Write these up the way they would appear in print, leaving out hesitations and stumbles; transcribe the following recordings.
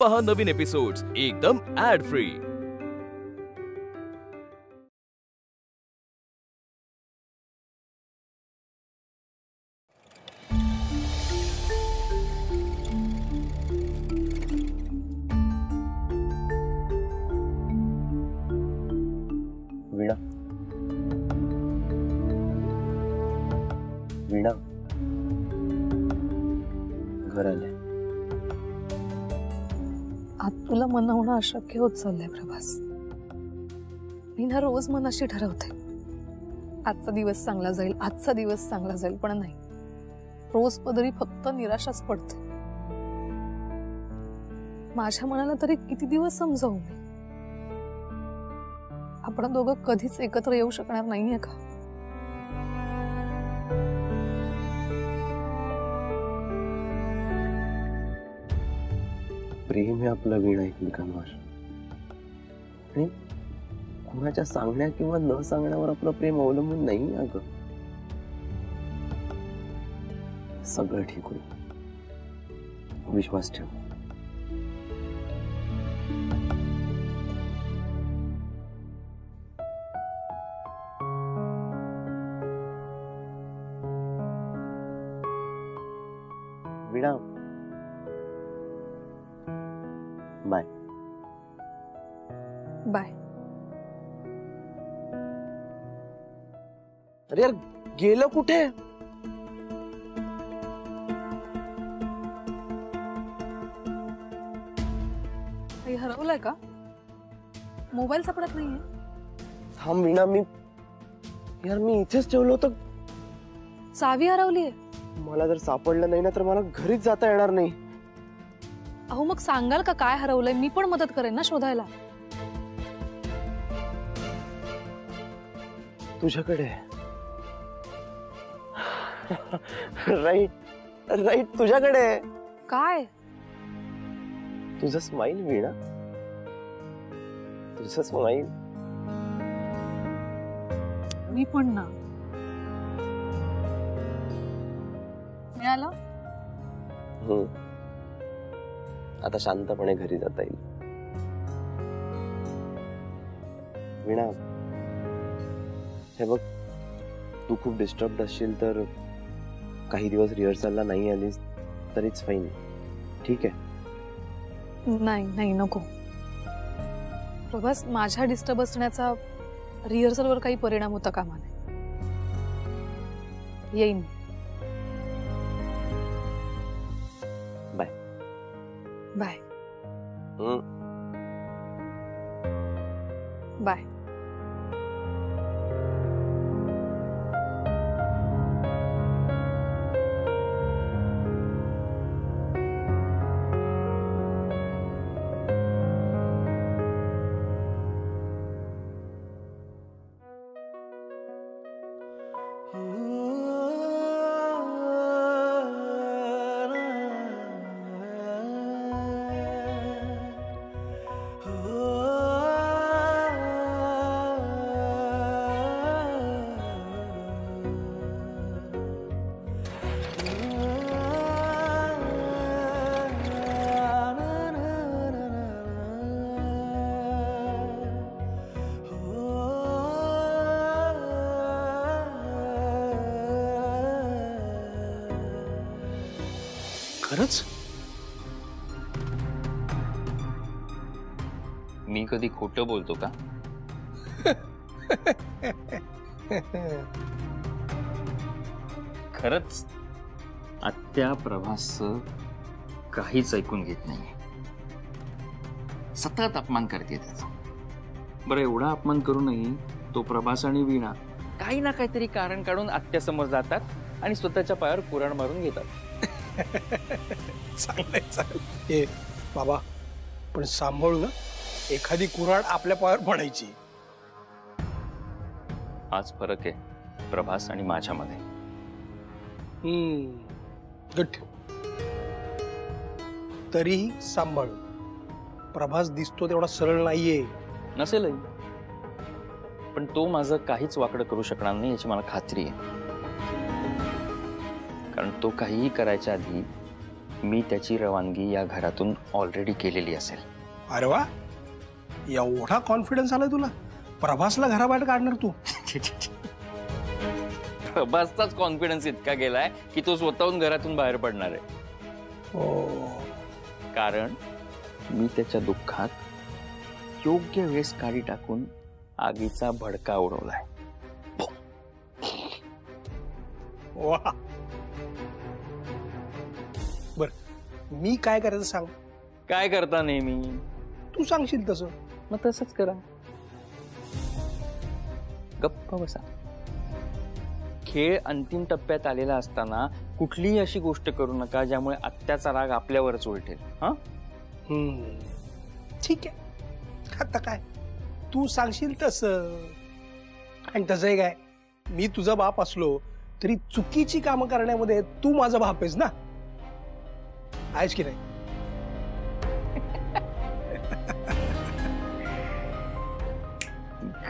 पहा नवीन एपिसोड्स एकदम add free. वीणा, वीणा, घर आले. आज तुला मनवणं अशक्य होत चाललंय प्रभास. मी ना रोज मनाशी ठरवते आजचा दिवस चांगला जाईल, आजचा दिवस चांगला जाईल, पण नाही, रोज पदरी फक्त निराशाच पडते. माझ्या मनाला तरी किती दिवस समजावू मी? आपण दोघं कधीच एकत्र येऊ शकणार नाहीये का? प्रेम हे आपलं वीणा एकमेकांवर, आणि कुणाच्या सांगण्या किंवा न सांगण्यावर आपलं प्रेम अवलंबून नाही. अगं सगळं ठीक होईल, विश्वास ठेव. वीणा, बाय. बाय. अरे यार, गेलं कुठे? काही हरवलंय का? मोबाईल सापडत नाहीये. थांब वीणा, मी इथेच ठेवलं होतं. चावी हरवलीये. मला जर सापडलं नाही ना तर मला घरीच जाता येणार नाही. अहो मग सांगाल का काय हरवलंय? मी पण मदत करेन ना शोधायला. तुझ्याकडे राईट तुझ्याकडे काय? तुझं स्माइल वीणा, तुझं स्माइल. मी पण ना. मिळालं? आता शांतपणे घरी जाता येईल. वीणा, हे बघ, तू खूप डिस्टर्ब असशील तर काही दिवस रिहर्सलला नाही आलीस तरीच फाईन, ठीक आहे? नाही नको प्रभास. माझ्या डिस्टर्ब असण्याचा रिहर्सलवर काही परिणाम होता कामा नये. येईन. बाय. बाय. बाय. खरंच? मी कधी खोटं बोलतो का? खरंच आत्या प्रभासचं काहीच ऐकून घेत नाहीये. सतत अपमान करते त्याचा. बरं, एवढा अपमान करूनही तो प्रभास आणि वीणा काही ना काहीतरी कारण काढून आत्यासमोर जातात आणि स्वतःच्या पायावर कुऱ्हाड मारून घेतात. चांगलंय चांगलंय. बाबा, पण सांभाळू ना, एखादी कुऱ्हाड आपल्या पायावर पडायची. हाच फरक आहे प्रभास आणि माझ्यामध्ये. गुड. तरीही सांभाळू. प्रभास दिसतो तेवढा सरळ नाहीये. नसेलही, पण तो माझं काहीच वाकडं करू शकणार नाही याची मला खात्री आहे. कारण तो काहीही करायच्या आधी मी त्याची रवानगी या घरातून ऑलरेडी केलेली असेल. अरे वा, एवढा कॉन्फिडन्स आलाय तुला? प्रभासला घराबाहेर काढणार तू? प्रभासचाच कॉन्फिडन्स इतका गेलाय की तो स्वतःहून घरातून बाहेर पडणार आहे. कारण मी त्याच्या दुःखात योग्य वेळेस काडी टाकून आगीचा भडका उडवलाय. वा, बर मी काय करायचं सांग? काय करता नेहमी? तू सांगशील तसं. मग तसंच करा. गप्प बसा. खेळ अंतिम टप्प्यात आलेला असताना कुठलीही अशी गोष्ट करू नका ज्यामुळे आत्याचा राग आपल्यावरच उलटेल. हा, ठीक आहे. आता काय तू सांगशील तसं. आणि तसंही काय, मी तुझा बाप असलो तरी चुकीची कामं करण्यामध्ये तू माझा बाप आहेस ना, आहेस की नाही?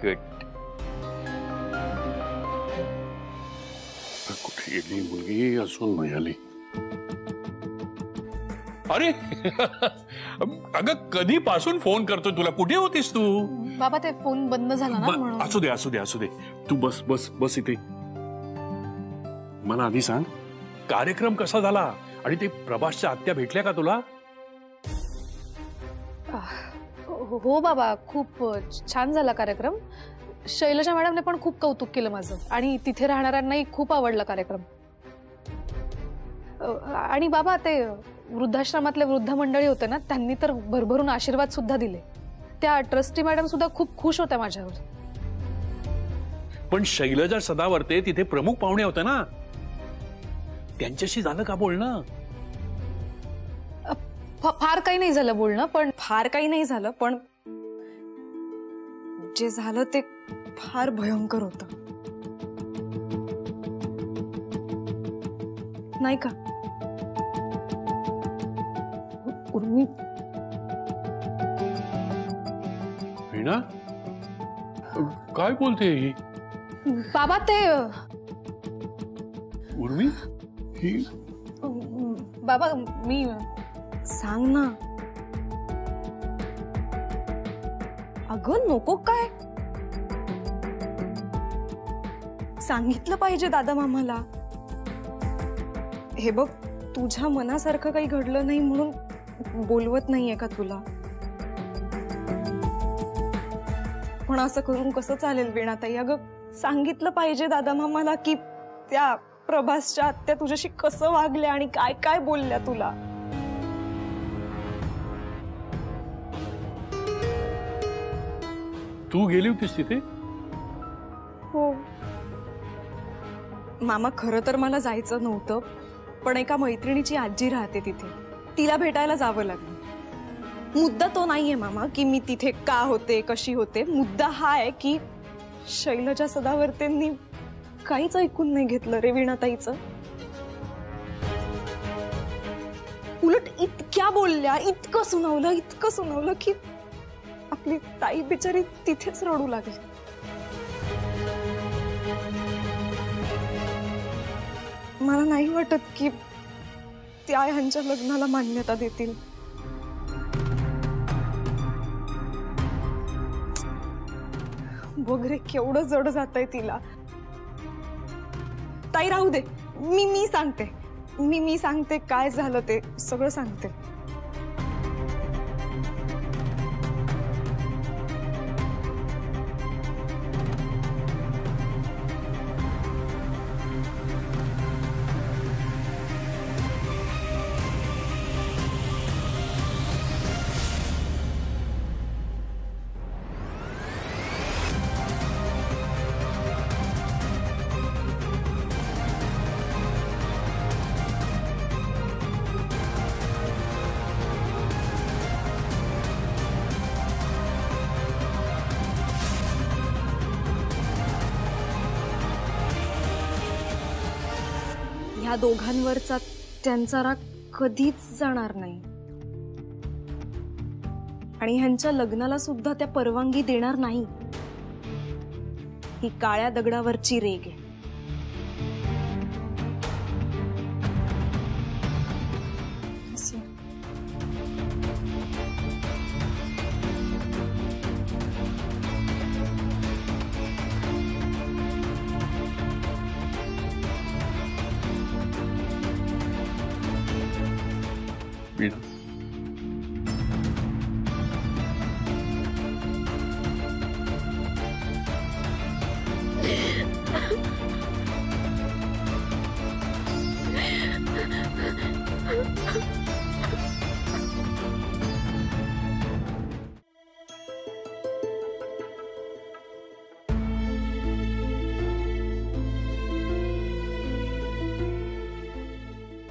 गुड. कुठे गेली मुलगी? असून मिळाली. अरे अगं, कधीपासून फोन करतोय तुला, कुठे होतीस तू? बाबा ते फोन बंद झाला ना म्हणून. असू दे असू दे असू दे, तू बस बस बस इथे. मला आधी सांग, कार्यक्रम कसा झाला? आणि ते प्रभासच्या आत्या भेटल्या का तुला? हो बाबा, खूप छान झाला कार्यक्रम. शैलजा मॅडमने पण खूप कौतुक केलं माझं आणि तिथे राहणाऱ्यांनाही खूप आवडला कार्यक्रम. आणि बाबा ते वृद्धाश्रमातले वृद्ध मंडळी होते ना, त्यांनी तर भरभरून आशीर्वाद सुद्धा दिले. त्या ट्रस्टी मॅडम सुद्धा खूप खुश होत्या माझ्यावर. पण शैलजा सदावर्ते तिथे प्रमुख पाहुणे होते ना, त्यांच्याशी झालं का बोलणं? फार काही नाही झालं बोलणं, पण फार काही नाही झालं, पण जे झालं ते फार भयंकर होतं, नाही का? उर्मी, वीणा, काय बोलते ही? बाबा ते उर्मी, ही बाबा मी सांग ना. अगं नको, काय सांगितलं पाहिजे दादा मामाला. हे बघ, तुझ्या मनासारखं काही घडलं नाही म्हणून बोलवत नाहीये का तुला? पण असं करून कसं चालेल वीणाताई? अगं सांगितलं पाहिजे दादा मामाला की त्या प्रभासच्या आत्या तुझ्याशी कसं वागल्या आणि काय काय बोलल्या तुला. तू गेली होतीस तिथे? हो मामा, खरं तर मला जायचं नव्हतं, पण एका मैत्रिणीची आजी राहते तिथे, तिला भेटायला जावं लागलं. मुद्दा तो नाहीये मामा की मी तिथे का होते, कशी होते. मुद्दा हा आहे की शैलजा सदावर्तेंनी काहीच ऐकून नाही घेतलं रे वीणाताईचं. उलट इतक्या बोलल्या, इतकं सुनावलं की आपली ताई बिचारी तिथेच रडू लागली. मला नाही वाटत की त्या ह्यांच्या लग्नाला मान्यता देतील. बघ रे, केवढं जड जातंय तिला. ताई राहू दे, मी सांगते काय झालं ते सगळं सांगते. ह्या दोघांवरचा त्यांचा राग कधीच जाणार नाही आणि ह्यांच्या लग्नाला सुद्धा त्या परवानगी देणार नाही. ही काळ्या दगडावरची रेग आहे. वीणा,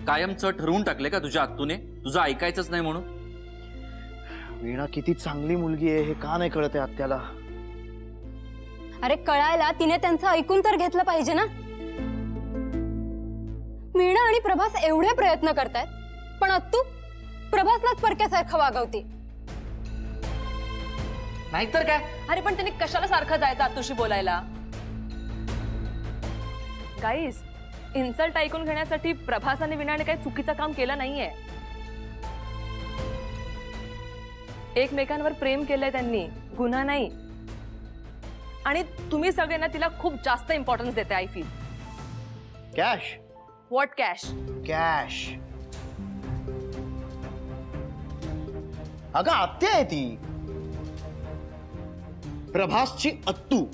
कायमचं ठरवून टाकले का तुझ्या आत्तूने तुझं ऐकायचंच नाही म्हणून? वीणा किती चांगली मुलगी आहे हे का नाही कळत आहे आत्याला? अरे कळायला तिने त्यांचं ऐकून तर घेतलं पाहिजे ना. वीणा आणि प्रभास एवढे प्रयत्न करतायत पण अत्तू प्रभासलाच परक्यासारखं वागवते. नाहीतर काय. अरे पण त्यांनी कशाला सारखं जायचं आत्तूशी बोलायला? गाईस, इन्सल्ट ऐकून घेण्यासाठी प्रभास आणि वीणाने काही चुकीचं काम केलं नाहीये. एकमेकांवर प्रेम केलंय त्यांनी, गुन्हा नाही. आणि तुम्ही सगळ्यांना तिला खूप जास्त इम्पॉर्टन्स देते. I feel. Cash. What cash? Cash. अगं आत्या आहे ती, प्रभासची अत्तू.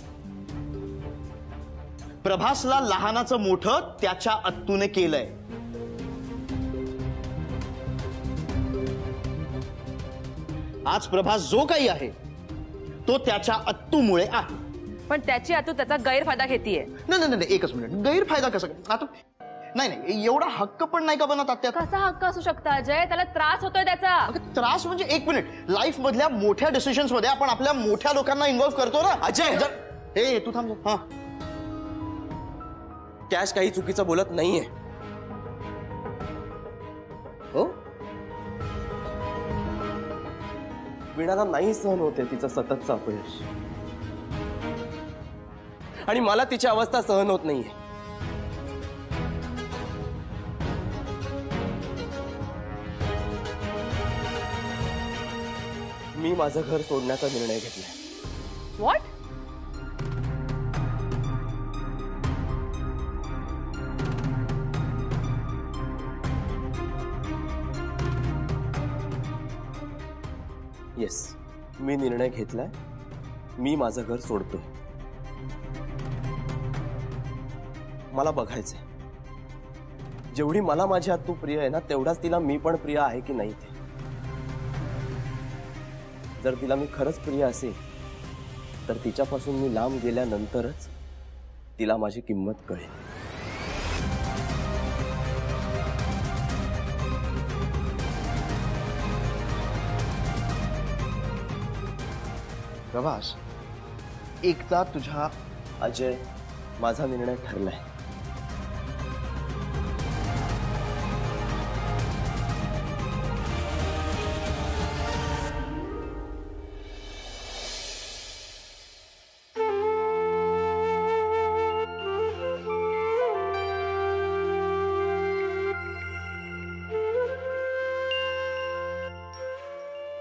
प्रभासला लहानाचं मोठं त्याच्या अत्तूने केलंय. आज प्रभास जो काही आहे तो त्याच्या अत्तूमुळे आहे. पण त्याची आतू त्याचा गैरफायदा घेतीये. नाही नाही नाही, एकच मिनिट. गैरफायदा कसा? आता नाही नाही, एवढा हक्क पण नाही का बनत आत्या? कसा हक्क असू शकता अजय? त्याला त्रास होतोय त्याचा. त्रास म्हणजे एक मिनिट, लाईफ मधल्या मोठ्या डिसिजन्स मध्ये आपण आपल्या मोठ्या लोकांना इन्व्हॉल्व करतो ना. अजय, हे तू थांब. हा, कॅश काही चुकीचं बोलत नाहीये. हो, वीणाला नाही सहन होते तिचं सततचं अपयश, आणि मला तिची अवस्था सहन होत नाहीये. मी माझं घर सोडण्याचा निर्णय घेतलाय. व्हॉट? येस, मी निर्णय घेतलाय. मी माझं घर सोडतोय. मला बघायचंय जेवढी मला माझी आत्तू प्रिय आहे ना तेवढाच तिला मी पण प्रिय आहे की नाही ते. जर तिला मी खरंच प्रिय असेल तर तिच्यापासून मी लांब गेल्यानंतरच तिला माझी किंमत कळेल. प्रभास, एकदा तुझ्या. अजय, माझा निर्णय ठरलाय.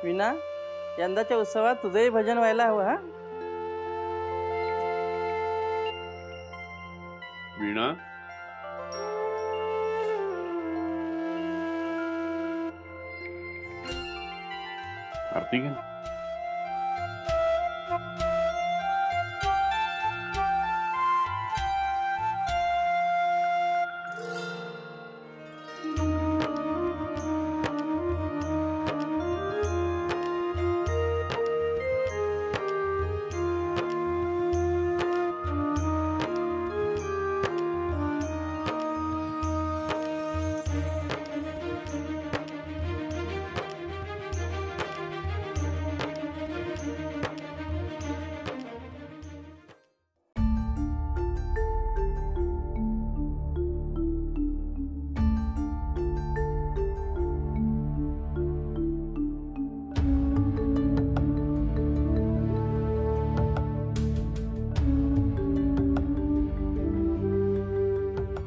वीणा, यंदाच्या उत्सवात तुझंही भजन व्हायला हवं. हा वीणा, आरती घे ना.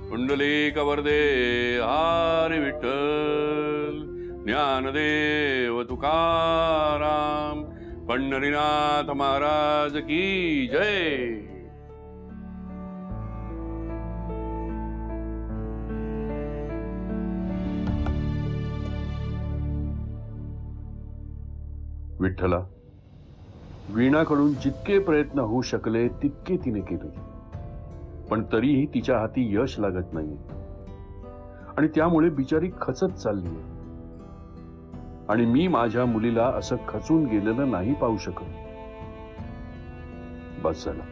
कुंडलीकवरदे हरी विठ्ठल, ज्ञानदेव तुकाराम, पंढरीनाथ महाराज की जय. विठ्ठला, वीणाकडून जितके प्रयत्न होऊ शकले तितके तिने केले, पण तरीही तिच्या हाती यश लागत नाही आणि त्यामुळे बिचारी खचत चालली. आणि मी माझ्या मुलीला असं खचून गेलेलं नाही पाहू शकत. बस झालं.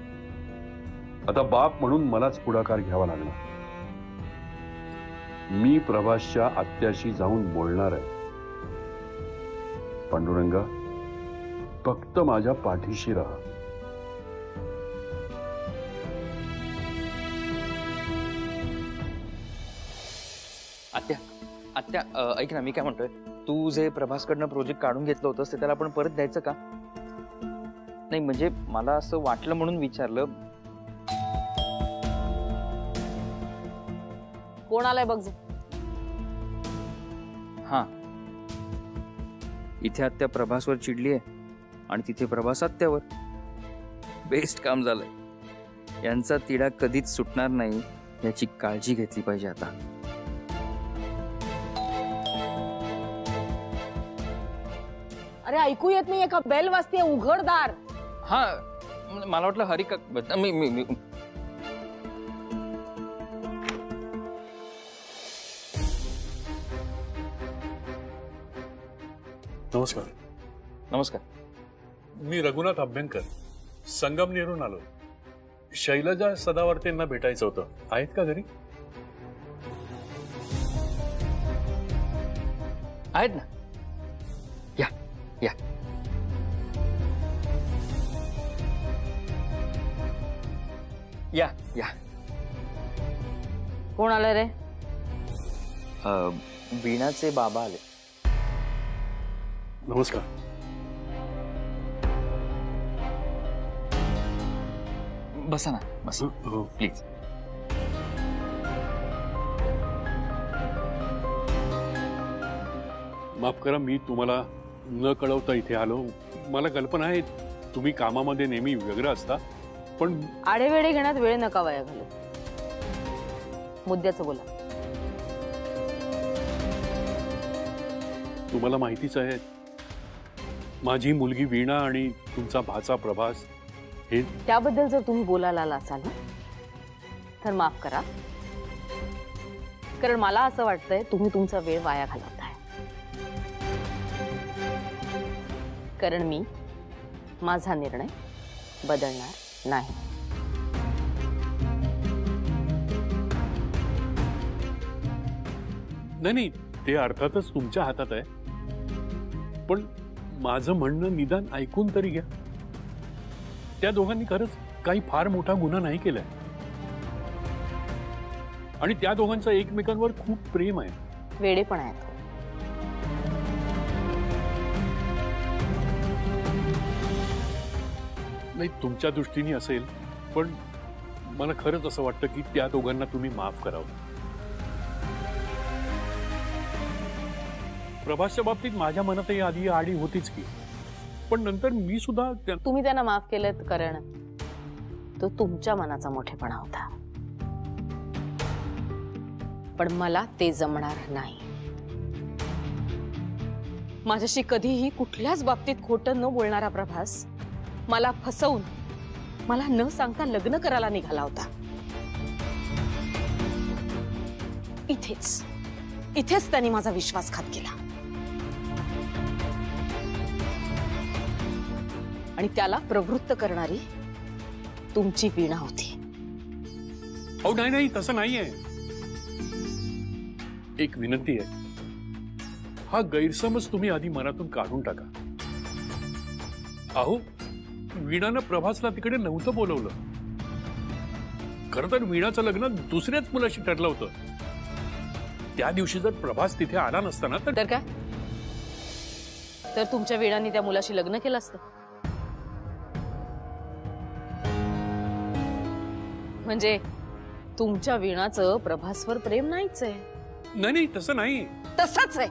आता बाप म्हणून मलाच पुढाकार घ्यावा लागला. मी प्रभासच्या आत्याशी जाऊन बोलणार आहे. पांडुरंगा, फक्त माझ्या पाठीशी राहा. आत्या आत्या ऐक ना, मी काय म्हणतोय, तू जे प्रभासकडनं प्रोजेक्ट काढून घेतलं होतंस ते त्याला आपण परत द्यायचं का? नाही म्हणजे मला असं वाटलं म्हणून विचारलं. कोण आलाय बघ. हा, इथे आत्या प्रभासवर चिडली आहे आणि तिथे प्रभास आत्यावर. बेस्ट काम झालंय. यांचा तिढा कधीच सुटणार नाही याची काळजी घेतली पाहिजे आता. अरे ऐकू येत नाहीये का? बेल वाजते, उघडदार. हा, मला वाटलं हरी का. मी नमस्कार. नमस्कार. मी रघुनाथ अभ्यंकर, संगमनेरून आलो. शैलजा सदावर्तेंना भेटायचं होतं. आहेत का घरी? आहेत ना. या या. या या. कोण आलं रे? वीणाचे बाबा आले. नमस्कार. बसा ना, बसा प्लीज. माफ करा, मी तुम्हाला न कळवता इथे आलो. मला कल्पना आहे तुम्ही कामामध्ये नेहमी व्यग्र असता, पण आडेवेडे घेण्यात वेळ नका वाया घालू. मुद्द्याचं बोला. तुम्हाला माहितीच आहे, माझी मुलगी वीणा आणि तुमचा भाचा प्रभास हे. त्याबद्दल जर तुम्ही बोलायला आला असाल ना, तर माफ करा, कारण मला असं वाटतंय तुम्ही तुमचा वेळ वाया घालवताय. कारण मी माझा निर्णय बदलणार नाही. नाही, ते अर्थातच तुमच्या हातात आहे, पण माझं म्हणणं निदान ऐकून तरी घ्या. त्या दोघांनी खरंच काही फार मोठा गुन्हा नाही केलाय आणि त्या दोघांचं एकमेकांवर खूप प्रेम आहे. वेडेपण आहे. नाही, तुमच्या दृष्टीने असेल, पण मला खरंच असं वाटतं की त्या दोघांना तुम्ही माफ करावं. प्रभासच्या बाबतीत माझ्या मनातही आधी आडी होतीच की, पण नंतर मी सुद्धा तुम्ही त्यांना माफ केलं कारण तो तुमच्या मनाचा मोठेपणा होता, पण मला ते जमणार नाही. माझ्याशी कधीही कुठल्याच बाबतीत खोटं न बोलणारा प्रभास मला फसवून मला न सांगता लग्न करायला निघाला होता. इथेच त्यांनी माझा विश्वासघात केला आणि त्याला प्रवृत्त करणारी तुमची वीणा होती. अहो नाही, तसं नाहीये. एक विनंती आहे, हा गैरसमज तुम्ही आधी मनातून काढून टाका. अहो, वीणानं प्रभासला तिकडे नव्हतं बोलवलं. खरं तर वीणाचं लग्न दुसऱ्याच मुलाशी ठरलं होतं. त्या दिवशी जर प्रभास तिथे आला नसता ना तर काय, तर तुमच्या वीणाने त्या मुलाशी लग्न केलं असतं. म्हणजे तुमच्या वीणाचं प्रभासवर प्रेम नाहीच आहे. नाही, तसं नाही. तसंच आहे.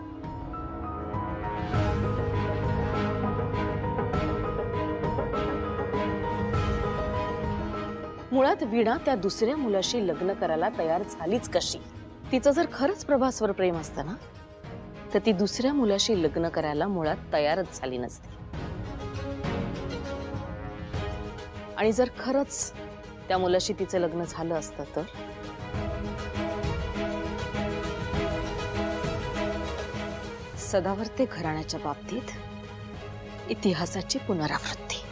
मुळात वीणा त्या दुसऱ्या मुलाशी लग्न करायला तयार झालीच कशी? तिचं जर खरंच प्रभासवर प्रेम असतं ना, तर ती दुसऱ्या मुलाशी लग्न करायला मुळात तयारच झाली नसती. आणि जर खरंच त्या मुलाशी तिचं लग्न झालं असतं तर सदावर्ते घराण्याच्या बाबतीत इतिहासाची पुनरावृत्ती.